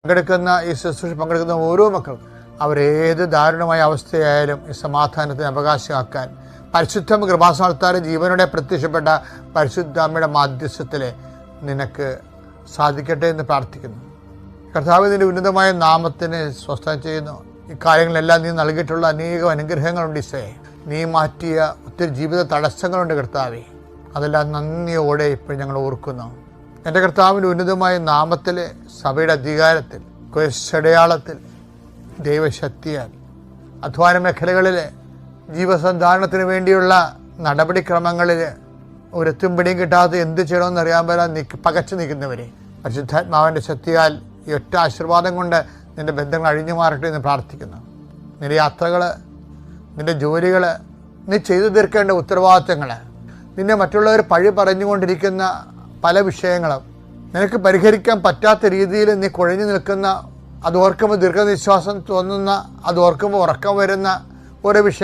പങ്കെടുക്കുന്ന ഈ ശുശ്രൂഷ പങ്കെടുക്കുന്ന ഓരോ മക്കളും അവരേത് ദാരുണമായ അവസ്ഥയായാലും ഈ സമാധാനത്തിന് അവകാശമാക്കാൻ പരിശുദ്ധ കൃപാസനത്താൽ ജീവനോടെ പ്രത്യക്ഷപ്പെട്ട പരിശുദ്ധ അമ്മയുടെ മാധ്യസ്ഥത്തിൽ നിനക്ക് സാധിക്കട്ടെ എന്ന് പ്രാർത്ഥിക്കുന്നു. കർത്താവ് നിന്റെ ഉന്നതമായ നാമത്തിന് സ്വസ്ഥം ചെയ്യുന്നു. ഈ കാര്യങ്ങളെല്ലാം നീ നൽകിയിട്ടുള്ള അനേകം അനുഗ്രഹങ്ങളുണ്ട് ഈശോയെ. നീ മാറ്റിയ ഒത്തിരി ജീവിത തടസ്സങ്ങളുണ്ട് കർത്താവേ. അതെല്ലാം നന്ദിയോടെ ഇപ്പോൾ ഞങ്ങൾ ഓർക്കുന്നു. എൻ്റെ കർത്താവിൻ്റെ ഉന്നതമായ നാമത്തിൽ, സഭയുടെ അധികാരത്തിൽ, ക്രിസ്തടയാളത്തിൽ, ദൈവശക്തിയാൽ അധ്വാന മേഖലകളിൽ ജീവസന്ധാരണത്തിന് വേണ്ടിയുള്ള നടപടിക്രമങ്ങളിൽ ഒരെത്തും പിടിയും കിട്ടാതെ എന്ത് ചെയ്യണമെന്ന് അറിയാൻ പറ്റാൻ പകച്ചു നിൽക്കുന്നവരെ പരിശുദ്ധാത്മാവിൻ്റെ ശക്തിയാൽ ഈ ഒറ്റ ആശീർവാദം കൊണ്ട് നിൻ്റെ ബന്ധങ്ങൾ അഴിഞ്ഞു മാറട്ടെ എന്ന് പ്രാർത്ഥിക്കുന്നു. നിൻ്റെ യാത്രകൾ, നിൻ്റെ ജോലികൾ, നീ ചെയ്തു തീർക്കേണ്ട ഉത്തരവാദിത്തങ്ങൾ, നിന്നെ മറ്റുള്ളവർ പഴി പറഞ്ഞുകൊണ്ടിരിക്കുന്ന പല വിഷയങ്ങളും, നിനക്ക് പരിഹരിക്കാൻ പറ്റാത്ത രീതിയിൽ നീ കുഴഞ്ഞു നിൽക്കുന്ന, അത് ഓർക്കുമ്പോൾ ദീർഘനിശ്വാസം തോന്നുന്ന, അത് ഓർക്കുമ്പോൾ ഉറക്കം വരുന്ന ഓരോ വിഷയം